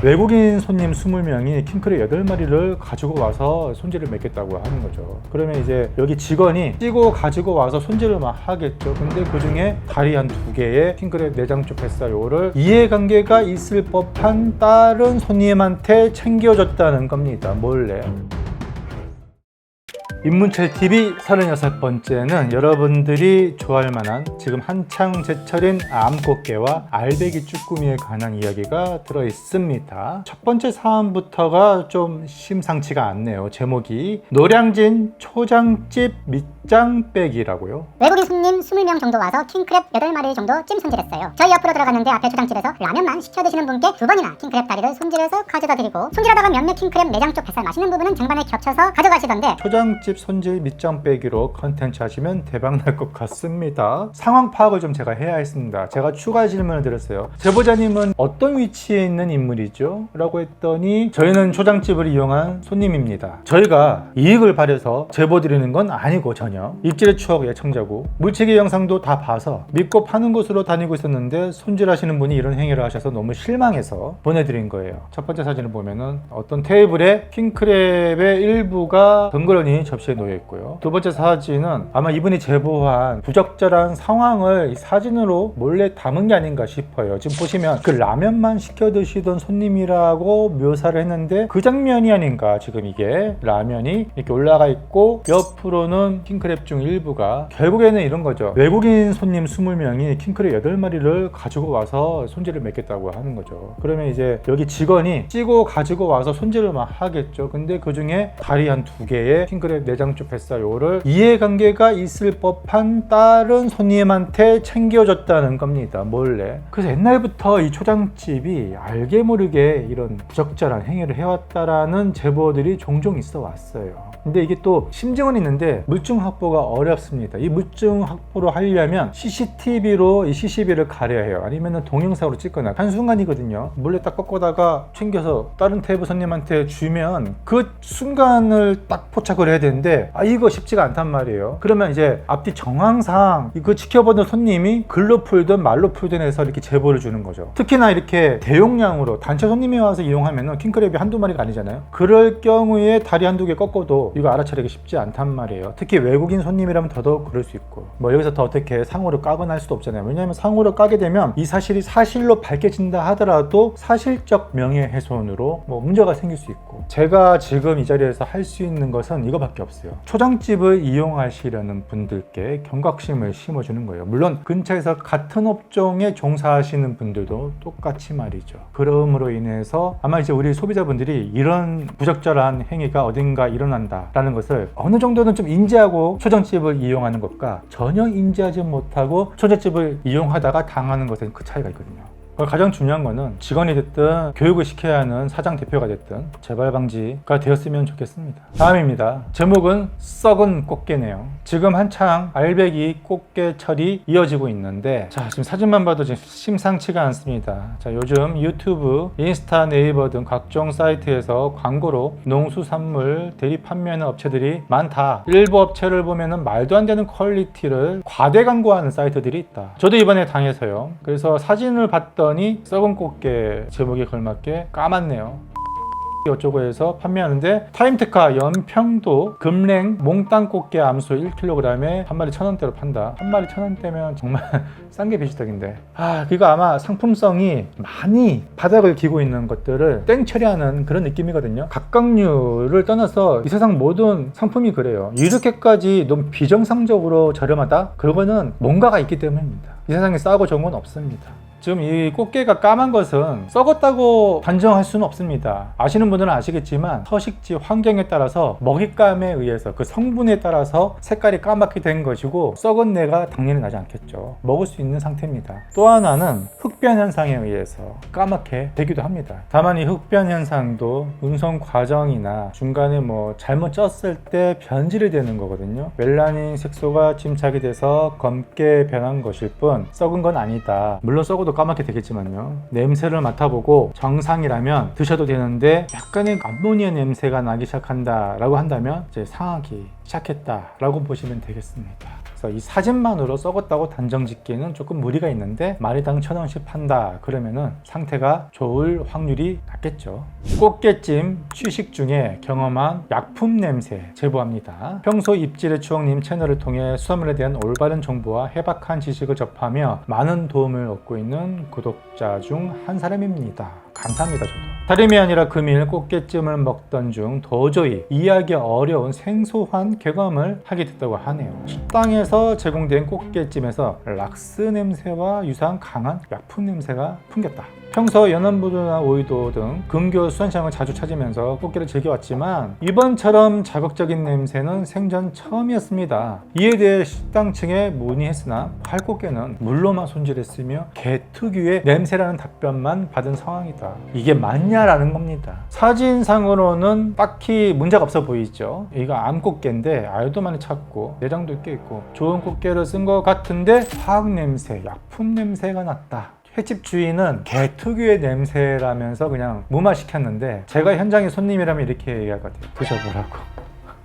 외국인 손님 20명이 킹크랩 8마리를 가지고 와서 손질을 맺겠다고 하는 거죠. 그러면 이제 여기 직원이 찌고 가지고 와서 손질을 막 하겠죠. 근데 그 중에 다리 한 2개의 킹크랩 내장쪽 뱃살요를 이해관계가 있을 법한 다른 손님한테 챙겨줬다는 겁니다. 몰래. 입문철TV 36번째는 여러분들이 좋아할 만한 지금 한창 제철인 암꽃게와 알배기 쭈꾸미에 관한 이야기가 들어있습니다. 첫 번째 사안부터가 좀 심상치가 않네요. 제목이 노량진 초장집 밑장빼기라고요. 외국인 손님 20명 정도 와서 킹크랩 8마리 정도 찜 손질했어요. 저희 옆으로 들어갔는데 앞에 초장집에서 라면만 시켜 드시는 분께 2번이나 킹크랩 다리를 손질해서 가져다 드리고, 손질하다가 몇몇 킹크랩 내장 쪽 뱃살 맛있는 부분은 쟁반에 겹쳐서 가져가시던데, 초장집 손질 밑장 빼기로 컨텐츠 하시면 대박 날 것 같습니다. 상황 파악을 좀 제가 해야 했습니다. 제가 추가 질문을 드렸어요. 제보자님은 어떤 위치에 있는 인물이죠? 라고 했더니 저희는 초장집을 이용한 손님입니다. 저희가 이익을 바래서 제보 드리는 건 아니고 전혀 입질의 추억 예청자고, 물체계 영상도 다 봐서 믿고 파는 곳으로 다니고 있었는데 손질하시는 분이 이런 행위를 하셔서 너무 실망해서 보내드린 거예요. 첫 번째 사진을 보면은 어떤 테이블에 킹크랩의 일부가 덩그러니 접시에 놓여 있고요. 두 번째 사진은 아마 이분이 제보한 부적절한 상황을 이 사진으로 몰래 담은 게 아닌가 싶어요. 지금 보시면 그 라면만 시켜 드시던 손님이라고 묘사를 했는데 그 장면이 아닌가. 지금 이게 라면이 이렇게 올라가 있고 옆으로는 킹크랩 중 일부가, 결국에는 이런 거죠. 외국인 손님 20명이 킹크랩 8마리를 가지고 와서 손질을 맺겠다고 하는 거죠. 그러면 이제 여기 직원이 찌고 가지고 와서 손질을 막 하겠죠. 근데 그 중에 다리 한 2개의 킹크랩 내장쪽 뱃살요를 이해관계가 있을 법한 다른 손님한테 챙겨줬다는 겁니다. 몰래. 그래서 옛날부터 이 초장집이 알게 모르게 이런 부적절한 행위를 해왔다라는 제보들이 종종 있어 왔어요. 근데 이게 또 심증은 있는데 물증 확보가 어렵습니다. 이 물증 확보를 하려면 CCTV로 이 CCTV를 가려야 해요. 아니면 동영상으로 찍거나. 한순간이거든요. 몰래 딱 꺾어다가 챙겨서 다른 테이블 손님한테 주면 그 순간을 딱 포착을 해야 되는데 이거 쉽지가 않단 말이에요. 그러면 이제 앞뒤 정황상 그 지켜보던 손님이 글로 풀든 말로 풀든 해서 이렇게 제보를 주는 거죠. 특히나 이렇게 대용량으로 단체 손님이 와서 이용하면은 킹크랩이 한두 마리가 아니잖아요. 그럴 경우에 다리 한두 개 꺾어도 이거 알아차리기 쉽지 않단 말이에요. 특히 외국인 손님이라면 더더욱 그럴 수 있고, 뭐 여기서 더 어떻게 상호를 까거나 할 수도 없잖아요. 왜냐하면 상호를 까게 되면 이 사실이 사실로 밝혀진다 하더라도 사실적 명예훼손으로 뭐 문제가 생길 수 있고, 제가 지금 이 자리에서 할 수 있는 것은 이거밖에 없어요. 초장집을 이용하시려는 분들께 경각심을 심어주는 거예요. 물론 근처에서 같은 업종에 종사하시는 분들도 똑같이 말이죠. 그러므로 인해서 아마 이제 우리 소비자분들이 이런 부적절한 행위가 어딘가 일어난다 라는 것을 어느 정도는 좀 인지하고 초장집을 이용하는 것과 전혀 인지하지 못하고 초장집을 이용하다가 당하는 것은 그 차이가 있거든요. 가장 중요한 거는 직원이 됐든 교육을 시켜야 하는 사장 대표가 됐든 재발 방지가 되었으면 좋겠습니다. 다음입니다. 제목은 썩은 꽃게네요. 지금 한창 알배기 꽃게철이 이어지고 있는데, 자, 지금 사진만 봐도 지금 심상치가 않습니다. 자, 요즘 유튜브, 인스타, 네이버 등 각종 사이트에서 광고로 농수산물 대리 판매하는 업체들이 많다. 일부 업체를 보면은 말도 안 되는 퀄리티를 과대 광고하는 사이트들이 있다. 저도 이번에 당해서요. 그래서 사진을 봤더니 썩은 꽃게 제목에 걸맞게 까맣네요. 어쩌고 해서 판매하는데 타임특화 연평도 금랭 몽땅 꽃게 암수 1kg에 한 마리 1,000원대로 판다. 한 마리 1,000원대면 정말 싼 게 비지떡인데, 그거 아마 상품성이 많이 바닥을 기고 있는 것들을 땡처리하는 그런 느낌이거든요. 각각류를 떠나서 이 세상 모든 상품이 그래요. 이렇게까지 너무 비정상적으로 저렴하다? 그거는 뭔가가 있기 때문입니다. 이 세상에 싸고 좋은 건 없습니다. 지금 이 꽃게가 까만 것은 썩었다고 단정할 수는 없습니다. 아시는 분들은 아시겠지만 서식지 환경에 따라서 먹잇감에 의해서 그 성분에 따라서 색깔이 까맣게 된 것이고 썩은 내가 당연히 나지 않겠죠. 먹을 수 있는 상태입니다. 또 하나는 흑변 현상에 의해서 까맣게 되기도 합니다. 다만 이 흑변 현상도 운송 과정이나 중간에 뭐 잘못 쪘을 때 변질이 되는 거거든요. 멜라닌 색소가 침착이 돼서 검게 변한 것일 뿐 썩은 건 아니다. 물론 썩어도 까맣게 되겠지만요. 냄새를 맡아보고 정상이라면 드셔도 되는데 약간의 암모니아 냄새가 나기 시작한다 라고 한다면 이제 상하기 시작했다라고 보시면 되겠습니다. 그래서 이 사진만으로 썩었다고 단정 짓기에는 조금 무리가 있는데 마리당 1,000원씩 판다 그러면은 상태가 좋을 확률이 낮겠죠. 꽃게찜 취식 중에 경험한 약품 냄새 제보합니다. 평소 입질의 추억님 채널을 통해 수산물에 대한 올바른 정보와 해박한 지식을 접하며 많은 도움을 얻고 있는 구독자 중 한 사람입니다. 감사합니다. 저도 다름이 아니라 금일 꽃게찜을 먹던 중 도저히 이해하기 어려운 생소한 경험을 하게 됐다고 하네요. 식당에서 제공된 꽃게찜에서 락스 냄새와 유사한 강한 약품 냄새가 풍겼다. 평소 연안부두나 오이도 등 근교 수산시장을 자주 찾으면서 꽃게를 즐겨왔지만 이번처럼 자극적인 냄새는 생전 처음이었습니다. 이에 대해 식당 측에 문의했으나 활꽃게는 물로만 손질했으며 게 특유의 냄새라는 답변만 받은 상황이다. 이게 맞냐라는 겁니다. 사진상으로는 딱히 문제가 없어 보이죠. 이거 암꽃게인데 알도 많이 찼고 내장도 꽤 있고 좋은 꽃게를 쓴 것 같은데 화학 냄새, 약품 냄새가 났다. 횟집 주인은 게 특유의 냄새라면서 그냥 무마시켰는데 제가 현장의 손님이라면 이렇게 얘기할 것 같아요. 드셔보라고.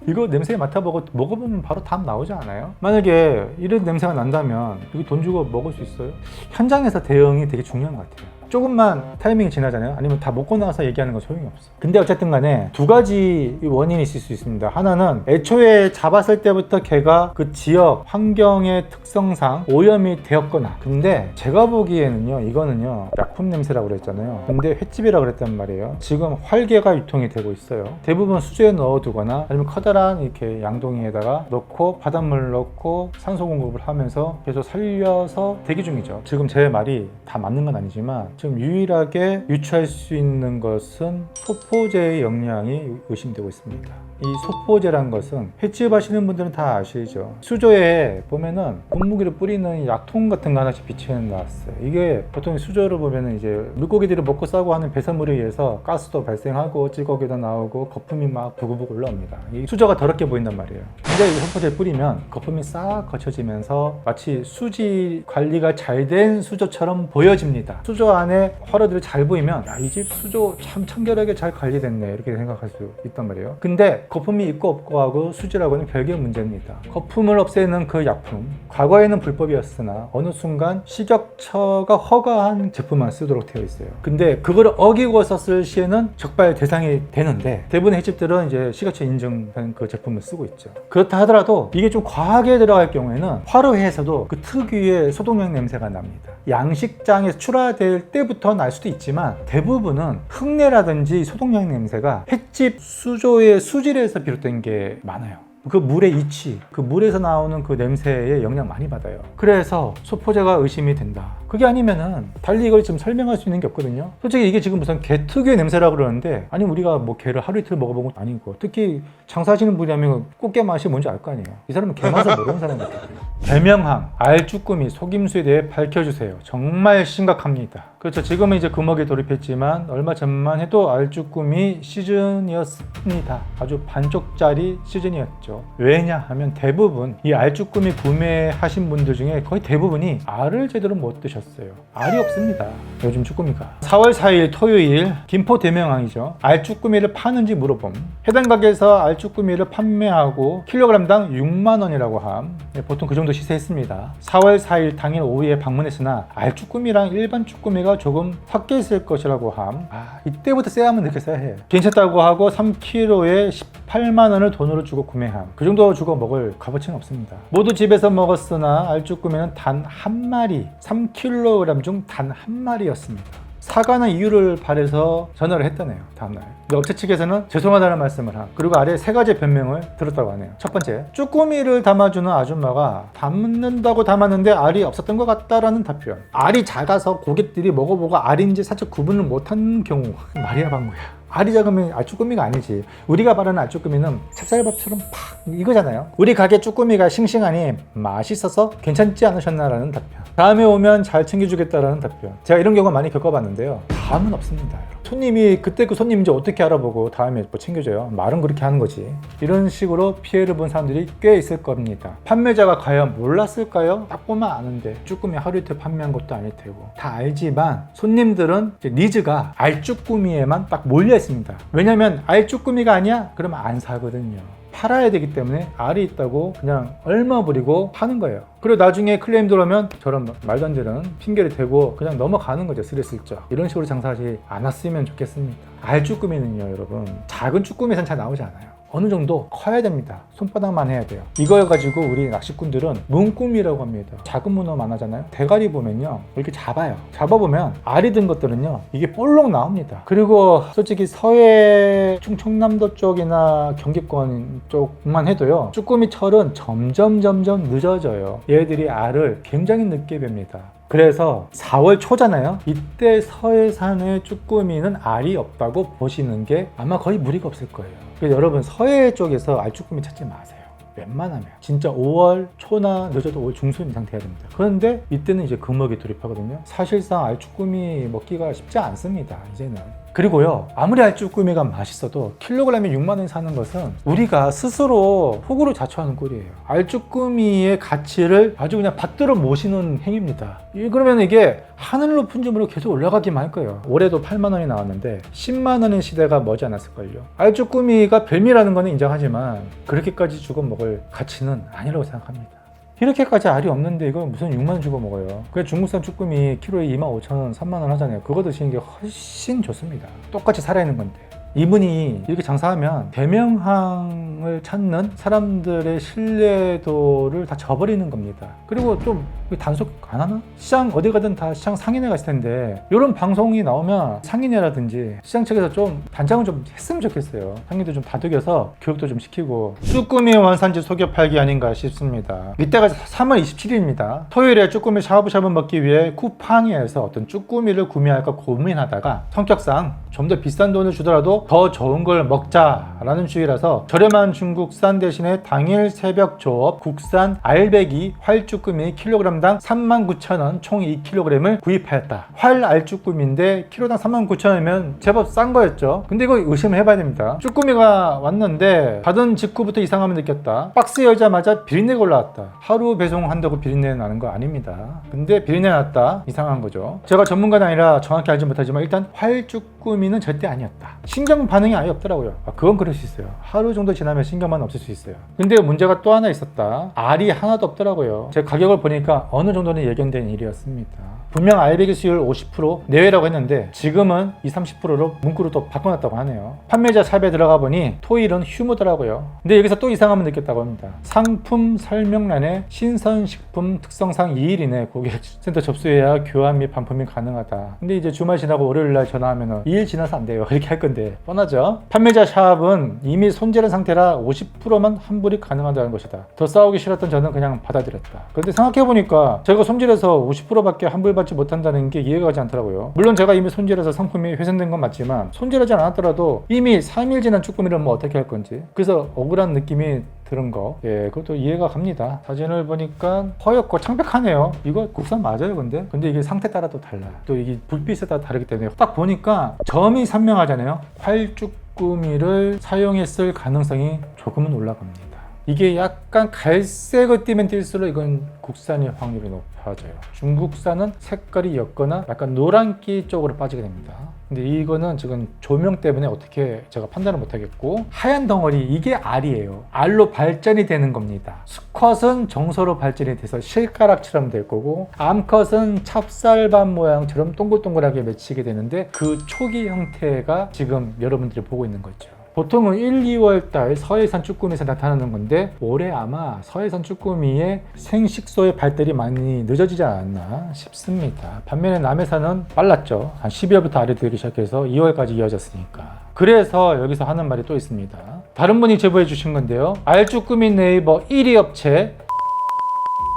이거 냄새 맡아보고 먹어보면 바로 답 나오지 않아요? 만약에 이런 냄새가 난다면 여기 돈 주고 먹을 수 있어요? 현장에서 대응이 되게 중요한 것 같아요. 조금만 타이밍이 지나잖아요. 아니면 다 먹고 나서 얘기하는 건 소용이 없어. 근데 어쨌든 간에 두 가지 원인이 있을 수 있습니다. 하나는 애초에 잡았을 때부터 걔가 그 지역 환경의 특성상 오염이 되었거나, 근데 제가 보기에는요 이거는요 약품 냄새라고 그랬잖아요. 근데 횟집이라고 그랬단 말이에요. 지금 활게가 유통이 되고 있어요. 대부분 수조에 넣어두거나 아니면 커다란 이렇게 양동이에다가 넣고 바닷물 넣고 산소 공급을 하면서 계속 살려서 대기 중이죠. 지금 제 말이 다 맞는 건 아니지만 지금 유일하게 유추할 수 있는 것은 소포제의 영향이 의심되고 있습니다. 이 소포제란 것은 횟집 하시는 분들은 다 아시죠? 수조에 보면은 분무기를 뿌리는 약통 같은 거 하나씩 비치해 놨어요. 이게 보통 수조를 보면은 이제 물고기들이 먹고 싸고 하는 배설물에 의해서 가스도 발생하고 찌꺼기도 나오고 거품이 막 부글부글 올라옵니다. 이 수조가 더럽게 보인단 말이에요. 근데 이 소포제를 뿌리면 거품이 싹 거쳐지면서 마치 수지 관리가 잘 된 수조처럼 보여집니다. 수조 안에 화로들이 잘 보이면 야, 이 집 수조 참 청결하게 잘 관리됐네 이렇게 생각할 수 있단 말이에요. 근데 거품이 있고 없고 하고 수질하고는 별개의 문제입니다. 거품을 없애는 그 약품, 과거에는 불법이었으나 어느 순간 식약처가 허가한 제품만 쓰도록 되어 있어요. 근데 그걸 어기고 썼을 시에는 적발 대상이 되는데 대부분의 횟집들은 이제 식약처 인증한 그 제품을 쓰고 있죠. 그렇다 하더라도 이게 좀 과하게 들어갈 경우에는 화로회에서도 그 특유의 소독약 냄새가 납니다. 양식장에서 출하될 때부터 날 수도 있지만 대부분은 흙내라든지 소독약 냄새가 횟집 수조의 수질에서 비롯된 게 많아요. 그 물의 이치, 그 물에서 나오는 그 냄새에 영향 많이 받아요. 그래서 소포제가 의심이 된다. 그게 아니면은 달리 이걸 지금 설명할 수 있는 게 없거든요. 솔직히 이게 지금 무슨 게 특유의 냄새라고 그러는데 아니 우리가 뭐 게를 하루 이틀 먹어본 것도 아니고 특히 장사하시는 분이라면 꽃게 맛이 뭔지 알 거 아니에요. 이 사람은 게 맛을 모르는 사람 같아요. 개명항, 알쭈꾸미, 속임수에 대해 밝혀주세요. 정말 심각합니다. 그렇죠. 지금은 이제 금어기에 돌입했지만 얼마 전만 해도 알쭈꾸미 시즌이었습니다. 아주 반쪽짜리 시즌이었죠. 왜냐 하면 대부분 이 알쭈꾸미 구매하신 분들 중에 거의 대부분이 알을 제대로 못 드셨어요. 알이 없습니다. 요즘 쭈꾸미가. 4월 4일 토요일 김포 대명항이죠. 알쭈꾸미를 파는지 물어봄. 해당 가게에서 알쭈꾸미를 판매하고 킬로그램당 6만 원이라고 함. 보통 그 정도 시세했습니다. 4월 4일 당일 오후에 방문했으나 알쭈꾸미랑 일반 쭈꾸미가 조금 섞여 있을 것이라고 함. 이때부터 쎄하면 이렇게 쎄해. 괜찮다고 하고 3kg에 18만 원을 돈으로 주고 구매함. 그 정도 주고 먹을 값어치는 없습니다. 모두 집에서 먹었으나 알쭈꾸미는 단 한 마리, 3kg 중 단 한 마리였습니다. 사과는 이유를 바래서 전화를 했다네요. 다음날. 근데 업체 측에서는 죄송하다는 말씀을 함. 그리고 아래 세 가지 변명을 들었다고 하네요. 첫 번째, 쭈꾸미를 담아주는 아줌마가 담는다고 담았는데 알이 없었던 것 같다라는 답변. 알이 작아서 고객들이 먹어보고 알인지 살짝 구분을 못한 경우. 말이야 방구야. 알이 작으면 알쭈꾸미가 아니지. 우리가 말하는 알쭈꾸미는 찹쌀밥처럼 팍 이거잖아요. 우리 가게 쭈꾸미가 싱싱하니 맛있어서 괜찮지 않으셨나라는 답변. 다음에 오면 잘 챙겨주겠다라는 답변. 제가 이런 경우 많이 겪어봤는데요. 다음은 없습니다. 손님이 그때 그 손님인지 어떻게 알아보고 다음에 뭐 챙겨줘요. 말은 그렇게 하는 거지. 이런 식으로 피해를 본 사람들이 꽤 있을 겁니다. 판매자가 과연 몰랐을까요? 딱 보면 아는데 쭈꾸미 하루 이틀 판매한 것도 아닐 테고. 다 알지만 손님들은 이제 니즈가 알쭈꾸미에만 딱 몰려 있습니다. 왜냐면 알쭈꾸미가 아니야? 그러면 안 사거든요. 팔아야 되기 때문에 알이 있다고 그냥 얼마 부리고 파는 거예요. 그리고 나중에 클레임 들어오면 저런 말도 안 되는 핑계를 대고 그냥 넘어가는 거죠. 스레슬쩍. 이런 식으로 장사하지 않았으면 좋겠습니다. 알 쭈꾸미는요, 여러분, 작은 쭈꾸미에선 잘 나오지 않아요. 어느 정도 커야 됩니다. 손바닥만 해야 돼요. 이걸 가지고 우리 낚시꾼들은 문꾸미라고 합니다. 작은 문어 많아잖아요. 대가리 보면요, 이렇게 잡아요. 잡아보면 알이 든 것들은요, 이게 볼록 나옵니다. 그리고 솔직히 서해 충청남도 쪽이나 경기권 쪽만 해도요, 쭈꾸미 철은 점점 늦어져요. 얘들이 알을 굉장히 늦게 뵭니다. 그래서 4월 초잖아요. 이때 서해산의 쭈꾸미는 알이 없다고 보시는 게 아마 거의 무리가 없을 거예요. 그래서 여러분, 서해 쪽에서 알쭈꾸미 찾지 마세요. 웬만하면 진짜 5월 초나 늦어도 5월 중순 이상 돼야 됩니다. 그런데 이때는 이제 금어기 돌입하거든요. 사실상 알쭈꾸미 먹기가 쉽지 않습니다, 이제는. 그리고요, 아무리 알쭈꾸미가 맛있어도 킬로그램에 6만 원이 사는 것은 우리가 스스로 호구로 자초하는 꼴이에요. 알쭈꾸미의 가치를 아주 그냥 받들어 모시는 행위입니다. 그러면 이게 하늘 높은 점으로 계속 올라가기만 할 거예요. 올해도 8만 원이 나왔는데 10만 원의 시대가 머지 않았을걸요. 알쭈꾸미가 별미라는 거는 인정하지만 그렇게까지 주고 먹을 가치는 아니라고 생각합니다. 이렇게까지 알이 없는데 이거 무슨 6만 원 주고 먹어요. 그래서 중국산 쭈꾸미 키로에 25,000원, 3만 원 하잖아요. 그거 드시는 게 훨씬 좋습니다. 똑같이 살아있는 건데. 이분이 이렇게 장사하면 대명항을 찾는 사람들의 신뢰도를 다 저버리는 겁니다. 그리고 좀 단속 안 하나? 시장 어디 가든 다 시장 상인회가 있을 텐데 이런 방송이 나오면 상인회라든지 시장 측에서 좀 단장을 좀 했으면 좋겠어요. 상인도 좀 다독여서 교육도 좀 시키고. 쭈꾸미 원산지 속여 팔기 아닌가 싶습니다. 이때가 3월 27일입니다. 토요일에 쭈꾸미 샤브샤브 먹기 위해 쿠팡에서 어떤 쭈꾸미를 구매할까 고민하다가 성격상 좀 더 비싼 돈을 주더라도 더 좋은 걸 먹자라는 주의라서 저렴한 중국산 대신에 당일 새벽 조업 국산 알배기 활쭈꾸미 킬로그램당 39,000원 총 2kg을 구입하였다. 활 알쭈꾸미인데 킬로당 39,000원이면 제법 싼 거였죠. 근데 이거 의심을 해봐야 됩니다. 쭈꾸미가 왔는데 받은 직후부터 이상함을 느꼈다. 박스 열자마자 비린내가 올라왔다. 하루 배송한다고 비린내 나는 거 아닙니다. 근데 비린내 났다. 이상한 거죠. 제가 전문가는 아니라 정확히 알지 못하지만 일단 활쭈꾸미는 절대 아니었다. 신경 반응이 아예 없더라고요. 그건 그럴 수 있어요. 하루 정도 지나면 신경만 없을 수 있어요. 근데 문제가 또 하나 있었다. 알이 하나도 없더라고요. 제 가격을 보니까 어느 정도는 예견된 일이었습니다. 분명 알배기 수율 50% 내외라고 했는데 지금은 20-30%로 문구를 또 바꿔놨다고 하네요. 판매자 샵에 들어가 보니 토일은 휴무더라고요. 근데 여기서 또 이상함을 느꼈다고 합니다. 상품 설명란에 신선식품 특성상 2일 이내 고객센터 접수해야 교환 및 반품이 가능하다. 근데 이제 주말 지나고 월요일날 전화하면 2일 지나서 안 돼요. 이렇게 할 건데 뻔하죠. 판매자 샵은 이미 손질한 상태라 50%만 환불이 가능하다는 것이다. 더 싸우기 싫었던 저는 그냥 받아들였다. 그런데 생각해보니까 제가 손질해서 50%밖에 환불받지 못한다는 게 이해가 가지 않더라고요. 물론 제가 이미 손질해서 상품이 훼손된 건 맞지만 손질하지 않았더라도 이미 3일 지난 쭈꾸미를 뭐 어떻게 할 건지, 그래서 억울한 느낌이 들은 거, 그것도 이해가 갑니다. 사진을 보니까 허옇고 창백하네요. 이거 국산 맞아요, 근데 이게 상태 따라 또 달라요. 또 이게 불빛에 따라 다르기 때문에 딱 보니까 점이 선명하잖아요. 활쭈꾸미를 사용했을 가능성이 조금은 올라갑니다. 이게 약간 갈색을 띠면 뛸수록 이건 국산일 확률이 높아져요. 중국산은 색깔이 옅거나 약간 노란기 쪽으로 빠지게 됩니다. 근데 이거는 지금 조명 때문에 어떻게 제가 판단을 못하겠고, 하얀 덩어리 이게 알이에요. 알로 발전이 되는 겁니다. 수컷은 정서로 발전이 돼서 실가락처럼 될 거고, 암컷은 찹쌀밥 모양처럼 동글동글하게 맺히게 되는데 그 초기 형태가 지금 여러분들이 보고 있는 거죠. 보통은 1, 2월 달 서해산 쭈꾸미에서 나타나는 건데 올해 아마 서해산 쭈꾸미의 생식소의 발달이 많이 늦어지지 않았나 싶습니다. 반면에 남해산은 빨랐죠. 한 12월부터 알이 들기 시작해서 2월까지 이어졌으니까. 그래서 여기서 하는 말이 또 있습니다. 다른 분이 제보해 주신 건데요. 알쭈꾸미 네이버 1위 업체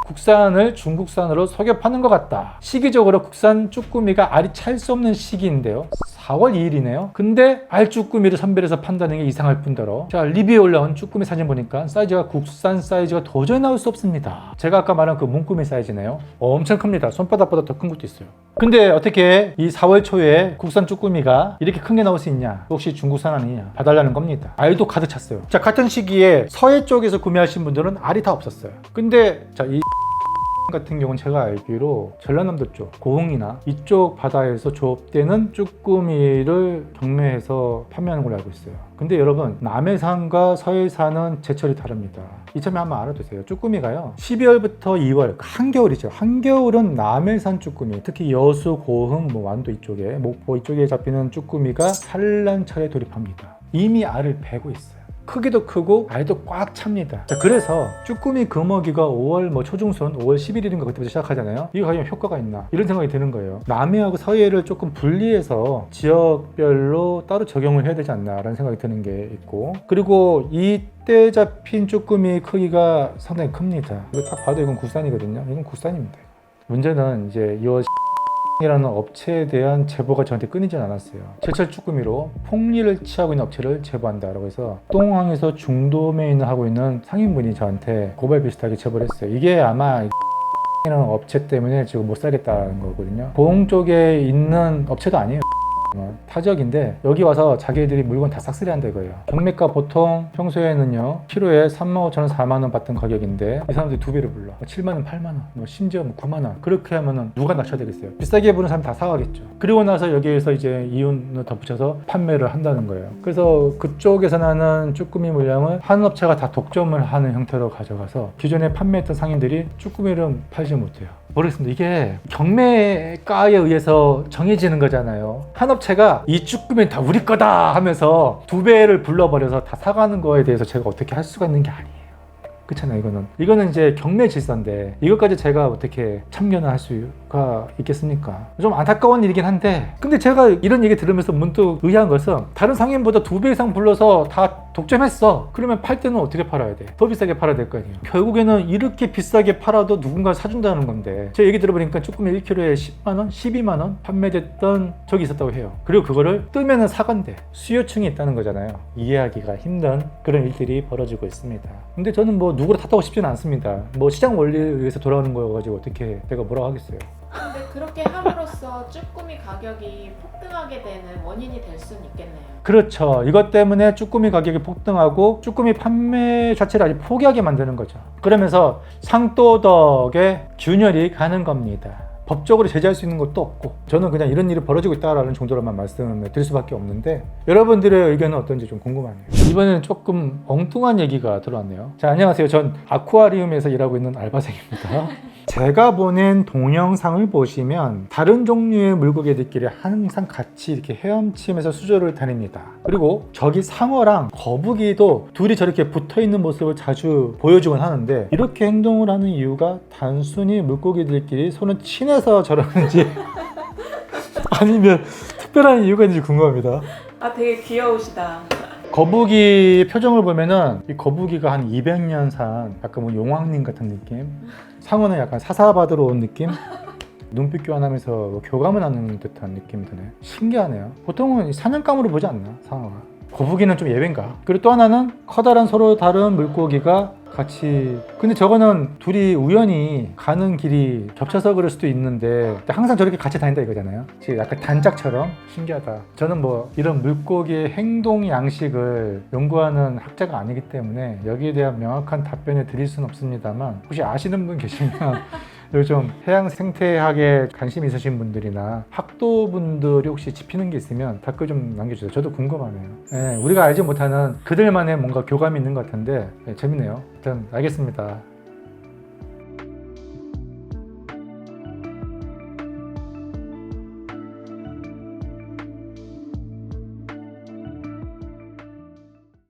국산을 중국산으로 속여 파는 것 같다. 시기적으로 국산 쭈꾸미가 알이 찰 수 없는 시기인데요. 4월 2일이네요. 근데 알쭈꾸미를 선별해서 판다는 게 이상할 뿐더러, 자, 리뷰에 올라온 쭈꾸미 사진 보니까 사이즈가 국산 사이즈가 도저히 나올 수 없습니다. 제가 아까 말한 그 문꾸미 사이즈네요. 엄청 큽니다. 손바닥보다 더 큰 것도 있어요. 근데 어떻게 이 4월 초에 국산 쭈꾸미가 이렇게 큰 게 나올 수 있냐? 혹시 중국산 아니냐? 봐달라는 겁니다. 알도 가득 찼어요. 자, 같은 시기에 서해 쪽에서 구매하신 분들은 알이 다 없었어요. 근데 자, 이 같은 경우는 제가 알기로 전라남도 쪽, 고흥이나 이쪽 바다에서 조업되는 쭈꾸미를 경매해서 판매하는 걸로 알고 있어요. 근데 여러분, 남해산과 서해산은 제철이 다릅니다. 이 점에 한번 알아두세요. 쭈꾸미가요, 12월부터 2월, 한겨울이죠. 한겨울은 남해산 쭈꾸미, 특히 여수, 고흥, 완도 이쪽에, 목포 이쪽에 잡히는 쭈꾸미가 산란철에 돌입합니다. 이미 알을 베고 있어요. 크기도 크고 알도 꽉 찹니다. 자, 그래서 쭈꾸미 금어기가 5월 초중순 5월 11일인가 그때부터 시작하잖아요. 이게 과연 효과가 있나 이런 생각이 드는 거예요. 남해하고 서해를 조금 분리해서 지역별로 따로 적용을 해야 되지 않나 라는 생각이 드는 게 있고, 그리고 이때 잡힌 쭈꾸미 크기가 상당히 큽니다. 이거 딱 봐도 이건 국산이거든요. 이건 국산입니다. 문제는 이제 이 이라는 업체에 대한 제보가 저한테 끊이진 않았어요. 제철 쭈꾸미로 폭리를 취하고 있는 업체를 제보한다라고 해서 똥항에서 중도메인을 하고 있는 상인분이 저한테 고발 비슷하게 제보를 했어요. 이게 아마 이라는 업체 때문에 지금 못 살겠다는 거거든요. 고흥 쪽에 있는 업체도 아니에요. 타적인데 여기 와서 자기들이 물건 다 싹쓸이 한다 이거예요. 경매가 보통 평소에는요 키로에 35,000원, 4만원 받던 가격인데 이 사람들이 두 배를 불러. 7만원, 8만원, 심지어 9만원. 그렇게 하면은 누가 낚셔야 되겠어요? 비싸게 부르는 사람 다 사가겠죠. 그리고 나서 여기에서 이제 이윤을 덧붙여서 판매를 한다는 거예요. 그래서 그쪽에서 나는 쭈꾸미 물량을 한 업체가 다 독점을 하는 형태로 가져가서 기존에 판매했던 상인들이 쭈꾸미를 팔지 못해요. 모르겠습니다. 이게 경매가에 의해서 정해지는 거잖아요. 한 업체가 이 쭈꾸미는 다 우리 거다 하면서 두 배를 불러버려서 다 사가는 거에 대해서 제가 어떻게 할 수가 있는 게 아니에요. 그렇잖아요. 이거는 이제 경매 질서인데 이것까지 제가 어떻게 참견을 할 수가 있겠습니까? 좀 안타까운 일이긴 한데, 근데 제가 이런 얘기 들으면서 문득 의아한 것은 다른 상인보다 2배 이상 불러서 다 독점했어. 그러면 팔 때는 어떻게 팔아야 돼? 더 비싸게 팔아야 될 거 아니에요. 결국에는 이렇게 비싸게 팔아도 누군가 사준다는 건데, 제 얘기 들어보니까 쭈꾸미 1kg에 10만원, 12만원 판매됐던 적이 있었다고 해요. 그리고 그거를 뜨면은 사건데 수요층이 있다는 거잖아요. 이해하기가 힘든 그런 일들이 벌어지고 있습니다. 근데 저는 누구를 탓하고 싶지는 않습니다. 시장 원리에 의해서 돌아오는 거여가지고 어떻게 제가 뭐라고 하겠어요. 근데 그렇게 함으로써 쭈꾸미 가격이 폭등하게 되는 원인이 될 수는 있겠네요. 그렇죠. 이것 때문에 쭈꾸미 가격이 폭등하고 쭈꾸미 판매 자체를 아주 포기하게 만드는 거죠. 그러면서 상도덕의 균열이 가는 겁니다. 법적으로 제재할 수 있는 것도 없고, 저는 그냥 이런 일이 벌어지고 있다라는 정도로만 말씀을 드릴 수밖에 없는데, 여러분들의 의견은 어떤지 좀 궁금하네요. 이번에는 조금 엉뚱한 얘기가 들어왔네요. 자, 안녕하세요. 전 아쿠아리움에서 일하고 있는 알바생입니다. 제가 보낸 동영상을 보시면 다른 종류의 물고기들끼리 항상 같이 이렇게 헤엄치면서 수조를 다닙니다. 그리고 저기 상어랑 거북이도 둘이 저렇게 붙어있는 모습을 자주 보여주곤 하는데, 이렇게 행동을 하는 이유가 단순히 물고기들끼리 손은 친해서 저러는지 아니면 특별한 이유가 있는지 궁금합니다. 아, 되게 귀여우시다. 거북이 표정을 보면은 이 거북이가 한 200년 산 약간 용왕님 같은 느낌, 상어는 약간 사사받으러 온 느낌, 눈빛 교환하면서 교감을 하는 듯한 느낌이 드네. 신기하네요. 보통은 사냥감으로 보지 않나, 상어가. 거북이는 좀 예외인가. 그리고 또 하나는 커다란 서로 다른 물고기가 같이, 근데 저거는 둘이 우연히 가는 길이 겹쳐서 그럴 수도 있는데 항상 저렇게 같이 다닌다 이거잖아요. 약간 단짝처럼. 신기하다. 저는 이런 물고기의 행동 양식을 연구하는 학자가 아니기 때문에 여기에 대한 명확한 답변을 드릴 수는 없습니다만, 혹시 아시는 분 계시면 요즘 해양 생태학에 관심 있으신 분들이나 학도분들이 혹시 짚히는 게 있으면 댓글 좀 남겨주세요. 저도 궁금하네요. 네, 우리가 알지 못하는 그들만의 뭔가 교감이 있는 것 같은데 재밌네요. 일단 알겠습니다.